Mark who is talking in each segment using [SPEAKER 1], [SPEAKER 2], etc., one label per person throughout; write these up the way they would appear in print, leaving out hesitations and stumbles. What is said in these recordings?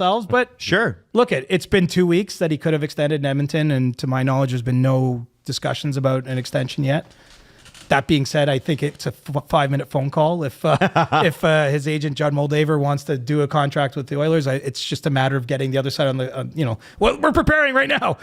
[SPEAKER 1] themselves. But
[SPEAKER 2] sure,
[SPEAKER 1] look, it's been 2 weeks that he could have extended in Edmonton, and to my knowledge, there's been no discussions about an extension yet. That being said, I think it's a 5-minute phone call. If his agent Judd Moldaver wants to do a contract with the Oilers, it's just a matter of getting the other side on the we're preparing right now.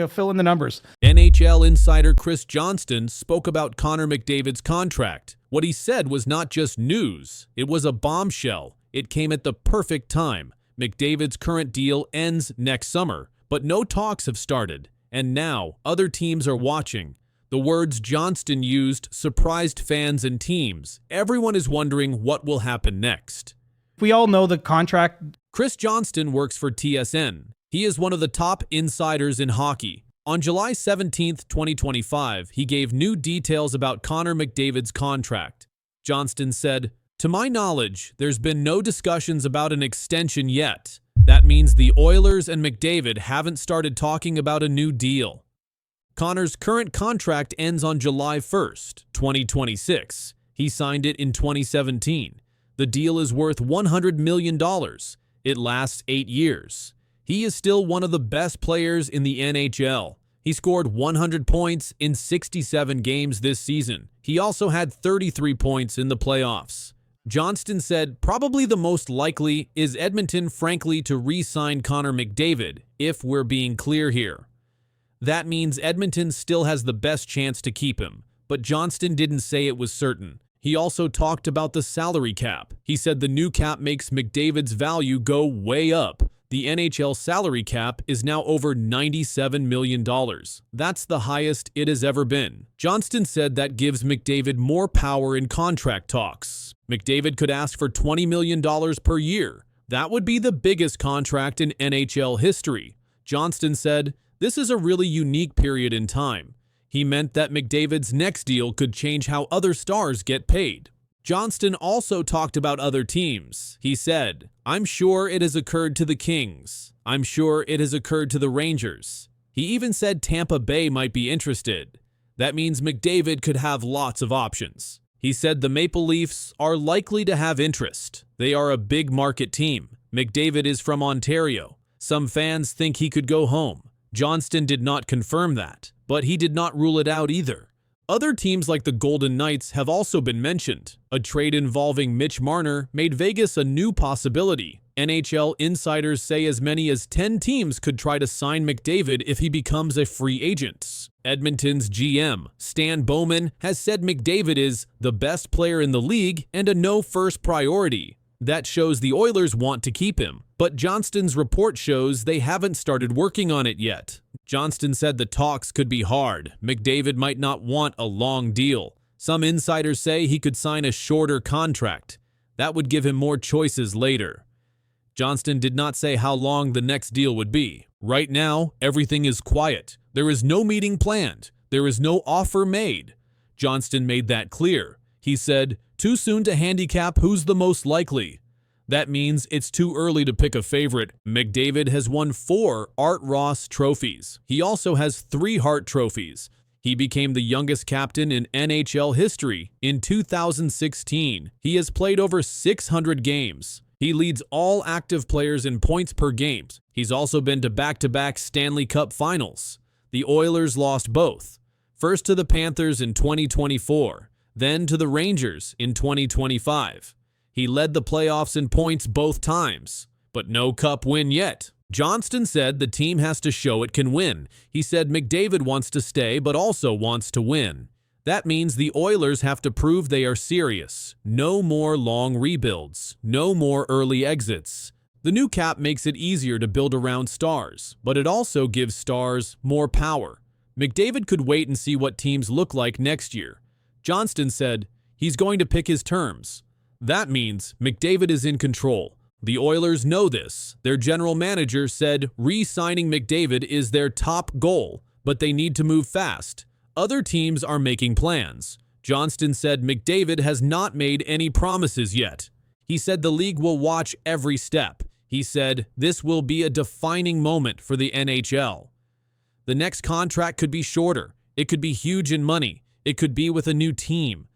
[SPEAKER 1] Fill in the numbers.
[SPEAKER 3] NHL insider Chris Johnston spoke about Connor McDavid's contract. What he said was not just news; it was a bombshell. It came at the perfect time. McDavid's current deal ends next summer, but no talks have started, and now other teams are watching. The words Johnston used surprised fans and teams. Everyone is wondering what will happen next.
[SPEAKER 1] We all know the contract.
[SPEAKER 3] Chris Johnston works for TSN. He is one of the top insiders in hockey. On July 17, 2025, he gave new details about Connor McDavid's contract. Johnston said, "To my knowledge, there's been no discussions about an extension yet. That means the Oilers and McDavid haven't started talking about a new deal." Connor's current contract ends on July 1st, 2026. He signed it in 2017. The deal is worth $100 million. It lasts 8 years. He is still one of the best players in the NHL. He scored 100 points in 67 games this season. He also had 33 points in the playoffs. Johnston said probably the most likely is Edmonton, frankly, to re-sign Connor McDavid, if we're being clear here. That means Edmonton still has the best chance to keep him, but Johnston didn't say it was certain. He also talked about the salary cap. He said the new cap makes McDavid's value go way up. The NHL salary cap is now over $97 million. That's the highest it has ever been. Johnston said that gives McDavid more power in contract talks. McDavid could ask for $20 million per year. That would be the biggest contract in NHL history. Johnston said, "This is a really unique period in time." He meant that McDavid's next deal could change how other stars get paid. Johnston also talked about other teams. He said, "I'm sure it has occurred to the Kings. I'm sure it has occurred to the Rangers." He even said Tampa Bay might be interested. That means McDavid could have lots of options. He said the Maple Leafs are likely to have interest. They are a big market team. McDavid is from Ontario. Some fans think he could go home. Johnston did not confirm that, but he did not rule it out either. Other teams like the Golden Knights have also been mentioned. A trade involving Mitch Marner made Vegas a new possibility. NHL insiders say as many as 10 teams could try to sign McDavid if he becomes a free agent. Edmonton's GM, Stan Bowman, has said McDavid is the best player in the league and a no first priority. That shows the Oilers want to keep him, but Johnston's report shows they haven't started working on it yet. Johnston said the talks could be hard. McDavid might not want a long deal. Some insiders say he could sign a shorter contract. That would give him more choices later. Johnston did not say how long the next deal would be. Right now, everything is quiet. There is no meeting planned. There is no offer made. Johnston made that clear. He said, "Too soon to handicap who's the most likely." That means it's too early to pick a favorite. McDavid has won 4 Art Ross trophies. He also has 3 Hart trophies. He became the youngest captain in NHL history in 2016. He has played over 600 games. He leads all active players in points per game. He's also been to back-to-back Stanley Cup finals. The Oilers lost both. First to the Panthers in 2024, then to the Rangers in 2025. He led the playoffs in points both times, but no cup win yet. Johnston said the team has to show it can win. He said McDavid wants to stay but also wants to win. That means the Oilers have to prove they are serious. No more long rebuilds. No more early exits. The new cap makes it easier to build around stars, but it also gives stars more power. McDavid could wait and see what teams look like next year. Johnston said he's going to pick his terms. That means McDavid is in control. The Oilers know this. Their general manager said re-signing McDavid is their top goal, but they need to move fast. Other teams are making plans. Johnston said McDavid has not made any promises yet. He said the league will watch every step. He said this will be a defining moment for the NHL. The next contract could be shorter. It could be huge in money. It could be with a new team.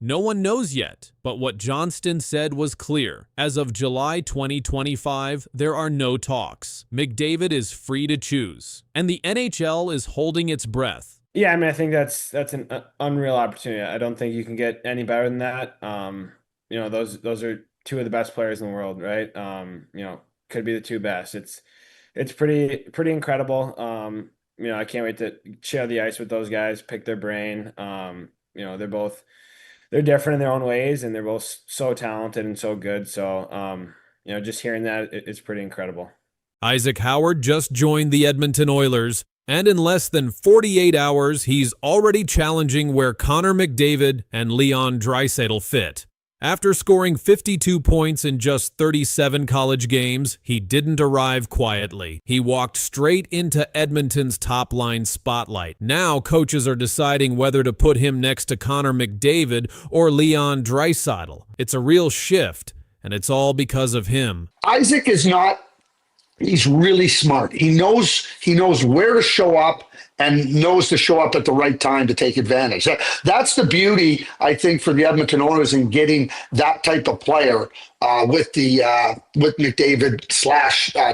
[SPEAKER 3] No one knows yet, but what Johnston said was clear. As of July 2025, there are no talks. McDavid is free to choose, and the NHL is holding its breath.
[SPEAKER 2] Yeah, I mean, I think that's an unreal opportunity. I don't think you can get any better than that. Those are two of the best players in the world, right? Could be the two best. It's pretty incredible. I can't wait to share the ice with those guys, pick their brain. They're different in their own ways, and they're both so talented and so good. So, just hearing that is pretty incredible.
[SPEAKER 3] Isaac Howard just joined the Edmonton Oilers, and in less than 48 hours, he's already challenging where Connor McDavid and Leon Draisaitl fit. After scoring 52 points in just 37 college games, he didn't arrive quietly. He walked straight into Edmonton's top-line spotlight. Now coaches are deciding whether to put him next to Connor McDavid or Leon Draisaitl. It's a real shift, and it's all because of him.
[SPEAKER 4] Isaac is not. He's really smart. He knows where to show up and knows to show up at the right time to take advantage. That's the beauty, I think, for the Edmonton Oilers in getting that type of player with McDavid /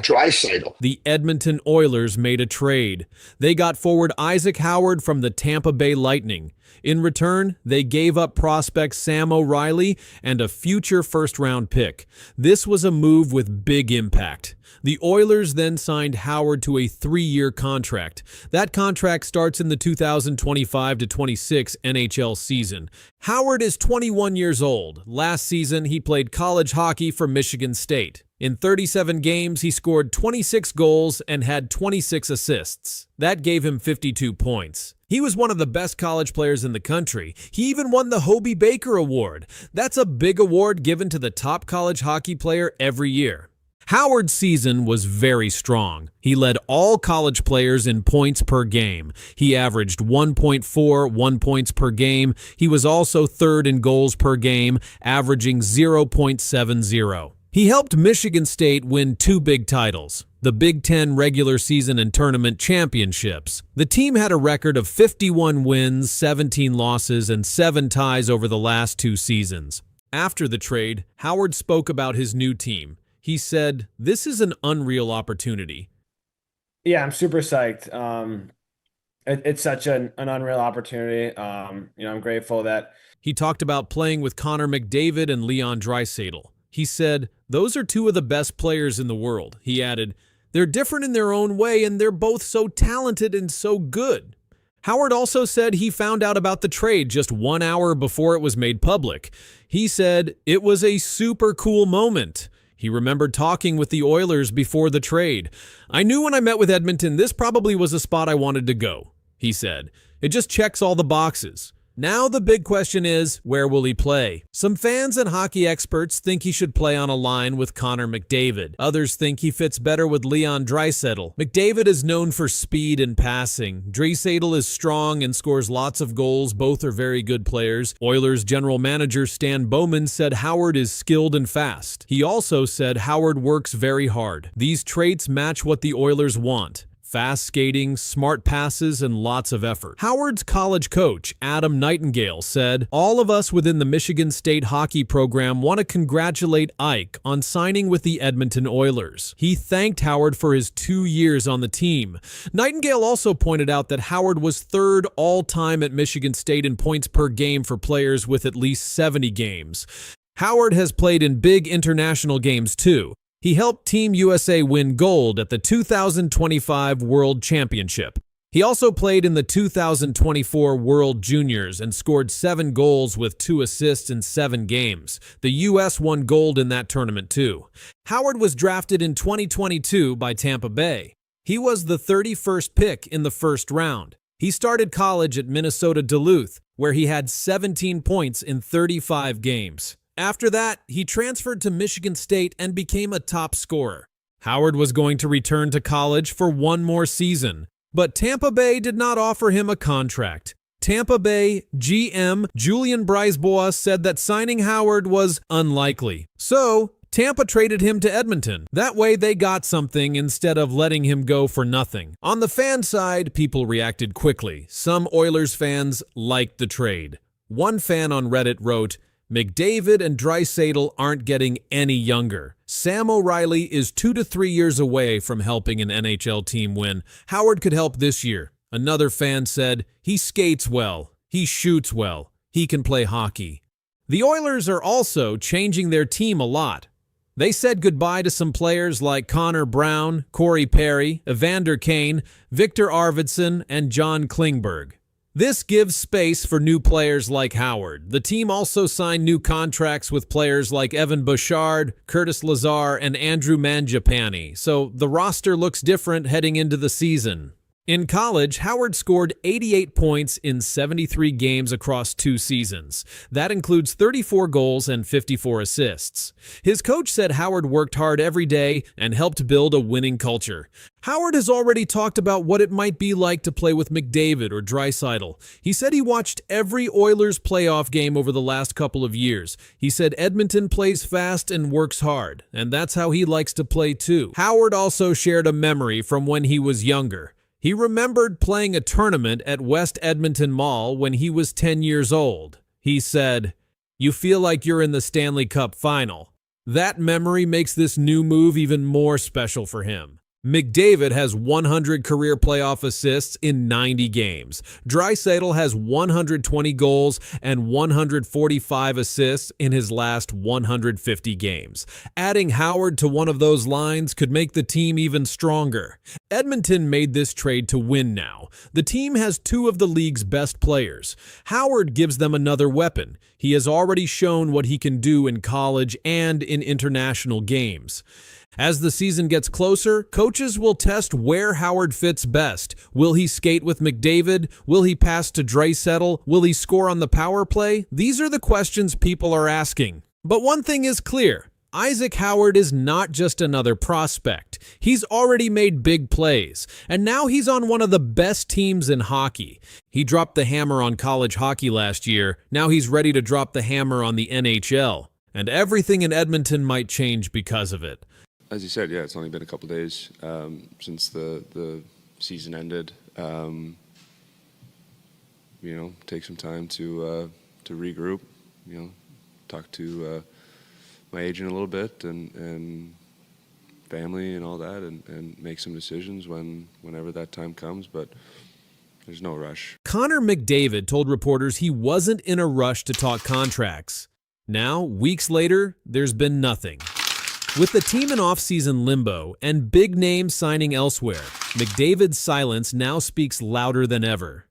[SPEAKER 4] Draisaitl.
[SPEAKER 3] The Edmonton Oilers made a trade. They got forward Isaac Howard from the Tampa Bay Lightning. In return, they gave up prospect Sam O'Reilly and a future first-round pick. This was a move with big impact. The Oilers then signed Howard to a 3-year contract. That contract starts in the 2025-26 NHL season. Howard is 21 years old. Last season, he played college hockey for Michigan State. In 37 games, he scored 26 goals and had 26 assists. That gave him 52 points. He was one of the best college players in the country. He even won the Hobey Baker Award. That's a big award given to the top college hockey player every year. Howard's season was very strong. He led all college players in points per game. He averaged 1.41 points per game. He was also third in goals per game, averaging 0.70. He helped Michigan State win 2 big titles, the Big Ten regular season and tournament championships. The team had a record of 51 wins, 17 losses, and 7 ties over the last 2 seasons. After the trade, Howard spoke about his new team. He said, "This is an unreal opportunity."
[SPEAKER 2] Yeah, I'm super psyched. It's such an unreal opportunity. I'm grateful that
[SPEAKER 3] He talked about playing with Connor McDavid and Leon Draisaitl. He said, "Those are 2 of the best players in the world." He added, "They're different in their own way, and they're both so talented and so good." Howard also said he found out about the trade just 1 hour before it was made public. He said, "It was a super cool moment." He remembered talking with the Oilers before the trade. "I knew when I met with Edmonton this probably was a spot I wanted to go," he said. "It just checks all the boxes." Now the big question is, where will he play? Some fans and hockey experts think he should play on a line with Connor McDavid. Others think he fits better with Leon Draisaitl. McDavid is known for speed and passing. Draisaitl is strong and scores lots of goals. Both are very good players. Oilers general manager Stan Bowman said Howard is skilled and fast. He also said Howard works very hard. These traits match what the Oilers want. Fast skating, smart passes, and lots of effort. Howard's college coach, Adam Nightingale, said, "All of us within the Michigan State hockey program want to congratulate Ike on signing with the Edmonton Oilers." He thanked Howard for his 2 years on the team. Nightingale also pointed out that Howard was 3rd all-time at Michigan State in points per game for players with at least 70 games. Howard has played in big international games too. He helped Team USA win gold at the 2025 World Championship. He also played in the 2024 World Juniors and scored 7 goals with 2 assists in 7 games. The U.S. won gold in that tournament too. Howard was drafted in 2022 by Tampa Bay. He was the 31st pick in the first round. He started college at Minnesota Duluth, where he had 17 points in 35 games. After that, he transferred to Michigan State and became a top scorer. Howard was going to return to college for 1 more season, but Tampa Bay did not offer him a contract. Tampa Bay GM Julian Brisebois said that signing Howard was unlikely. So, Tampa traded him to Edmonton. That way they got something instead of letting him go for nothing. On the fan side, people reacted quickly. Some Oilers fans liked the trade. One fan on Reddit wrote, McDavid and Draisaitl aren't getting any younger. Sam O'Reilly is 2 to 3 years away from helping an NHL team win. Howard could help this year. Another fan said, he skates well. He shoots well. He can play hockey. The Oilers are also changing their team a lot. They said goodbye to some players like Connor Brown, Corey Perry, Evander Kane, Victor Arvidsson, and John Klingberg. This gives space for new players like Howard. The team also signed new contracts with players like Evan Bouchard, Curtis Lazar, and Andrew Mangiapane, so the roster looks different heading into the season. In college, Howard scored 88 points in 73 games across 2 seasons. That includes 34 goals and 54 assists. His coach said Howard worked hard every day and helped build a winning culture. Howard has already talked about what it might be like to play with McDavid or Draisaitl. He said he watched every Oilers playoff game over the last couple of years. He said Edmonton plays fast and works hard, and that's how he likes to play too. Howard also shared a memory from when he was younger. He remembered playing a tournament at West Edmonton Mall when he was 10 years old. He said, "You feel like you're in the Stanley Cup final." That memory makes this new move even more special for him. McDavid has 100 career playoff assists in 90 games. Draisaitl has 120 goals and 145 assists in his last 150 games. Adding Howard to one of those lines could make the team even stronger. Edmonton made this trade to win now. The team has 2 of the league's best players. Howard gives them another weapon. He has already shown what he can do in college and in international games. As the season gets closer, coaches will test where Howard fits best. Will he skate with McDavid? Will he pass to Draisaitl? Will he score on the power play? These are the questions people are asking. But one thing is clear. Isaac Howard is not just another prospect. He's already made big plays, and now he's on one of the best teams in hockey. He dropped the hammer on college hockey last year. Now he's ready to drop the hammer on the NHL. And everything in Edmonton might change because of it.
[SPEAKER 5] As you said, yeah, it's only been a couple of days since the season ended. Take some time to regroup. Talk to my agent a little bit and family and all that, and make some decisions whenever that time comes. But there's no rush.
[SPEAKER 3] Connor McDavid told reporters he wasn't in a rush to talk contracts. Now, weeks later, there's been nothing. With the team in off-season limbo and big names signing elsewhere, McDavid's silence now speaks louder than ever.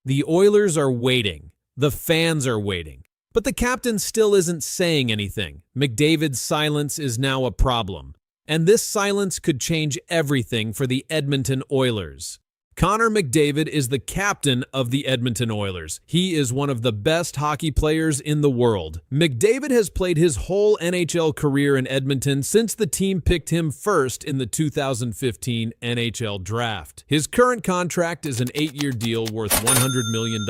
[SPEAKER 3] The Oilers are waiting. The fans are waiting. But the captain still isn't saying anything. McDavid's silence is now a problem. And this silence could change everything for the Edmonton Oilers. Connor McDavid is the captain of the Edmonton Oilers. He is one of the best hockey players in the world. McDavid has played his whole NHL career in Edmonton since the team picked him first in the 2015 NHL Draft. His current contract is an 8-year deal worth $100 million.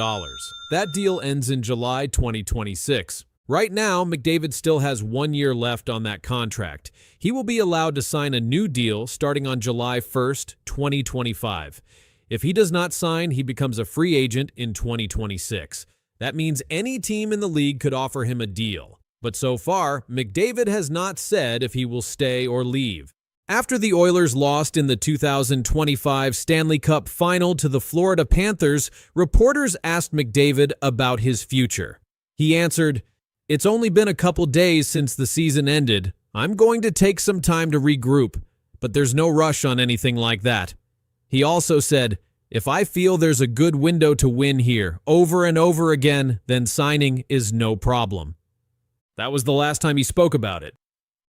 [SPEAKER 3] That deal ends in July 2026. Right now, McDavid still has 1 year left on that contract. He will be allowed to sign a new deal starting on July 1st, 2025. If he does not sign, he becomes a free agent in 2026. That means any team in the league could offer him a deal. But so far, McDavid has not said if he will stay or leave. After the Oilers lost in the 2025 Stanley Cup Final to the Florida Panthers, reporters asked McDavid about his future. He answered, "It's only been a couple days since the season ended. I'm going to take some time to regroup, but there's no rush on anything like that." He also said, "If I feel there's a good window to win here over and over again, then signing is no problem." That was the last time he spoke about it.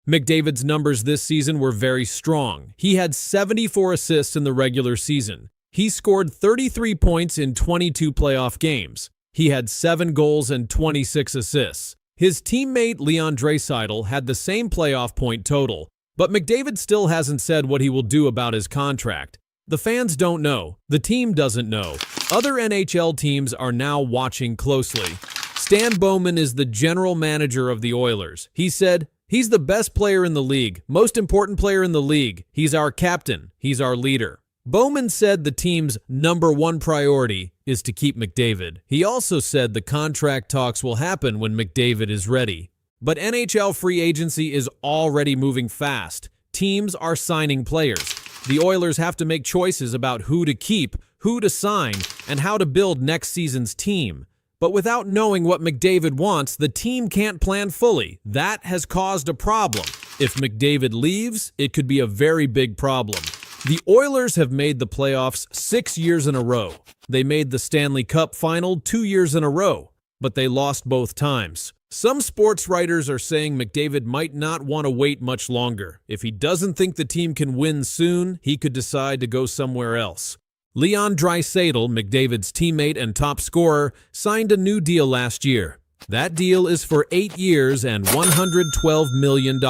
[SPEAKER 3] McDavid's numbers this season were very strong. He had 74 assists in the regular season. He scored 33 points in 22 playoff games. He had 7 goals and 26 assists. His teammate Leon Draisaitl had the same playoff point total, but McDavid still hasn't said what he will do about his contract. The fans don't know. The team doesn't know. Other NHL teams are now watching closely. Stan Bowman is the general manager of the Oilers. He said, "He's the best player in the league, most important player in the league. He's our captain. He's our leader." Bowman said the team's #1 priority is to keep McDavid. He also said the contract talks will happen when McDavid is ready. But NHL free agency is already moving fast. Teams are signing players. The Oilers have to make choices about who to keep, who to sign, and how to build next season's team. But without knowing what McDavid wants, the team can't plan fully. That has caused a problem. If McDavid leaves, it could be a very big problem. The Oilers have made the playoffs 6 years in a row. They made the Stanley Cup final 2 years in a row, but they lost both times. Some sports writers are saying McDavid might not want to wait much longer. If he doesn't think the team can win soon, he could decide to go somewhere else. Leon Draisaitl, McDavid's teammate and top scorer, signed a new deal last year. That deal is for 8 years and $112 million.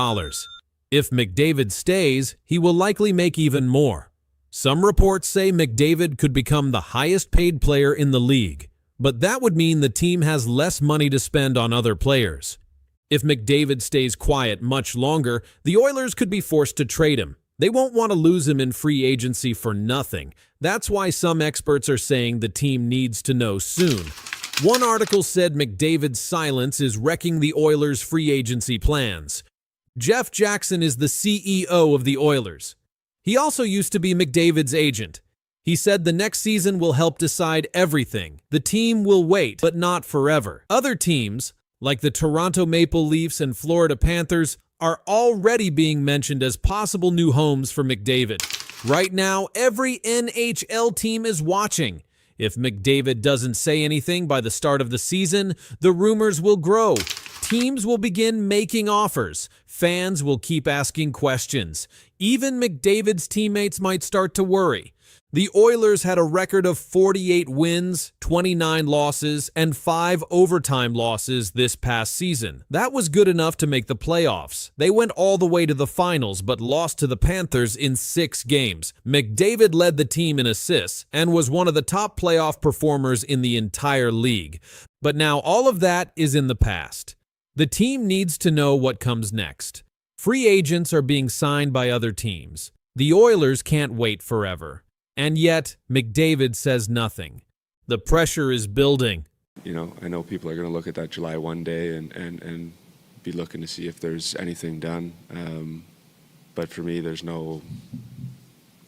[SPEAKER 3] If McDavid stays, he will likely make even more. Some reports say McDavid could become the highest paid player in the league, but that would mean the team has less money to spend on other players. If McDavid stays quiet much longer, the Oilers could be forced to trade him. They won't want to lose him in free agency for nothing. That's why some experts are saying the team needs to know soon. One article said McDavid's silence is wrecking the Oilers' free agency plans. Jeff Jackson is the CEO of the Oilers. He also used to be McDavid's agent. He said the next season will help decide everything. The team will wait, but not forever. Other teams, like the Toronto Maple Leafs and Florida Panthers, are already being mentioned as possible new homes for McDavid. Right now, every NHL team is watching. If McDavid doesn't say anything by the start of the season, the rumors will grow. Teams will begin making offers. Fans will keep asking questions. Even McDavid's teammates might start to worry. The Oilers had a record of 48 wins, 29 losses, and 5 overtime losses this past season. That was good enough to make the playoffs. They went all the way to the finals but lost to the Panthers in 6 games. McDavid led the team in assists and was one of the top playoff performers in the entire league. But now all of that is in the past. The team needs to know what comes next. Free agents are being signed by other teams. The Oilers can't wait forever. And yet, McDavid says nothing. The pressure is building.
[SPEAKER 5] You know, I know people are going to look at that July 1 day and be looking to see if there's anything done. But for me,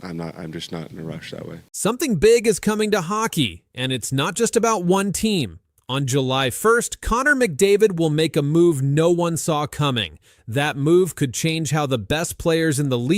[SPEAKER 5] I'm just not in a rush that way.
[SPEAKER 3] Something big is coming to hockey, and it's not just about one team. On July 1st, Connor McDavid will make a move no one saw coming. That move could change how the best players in the league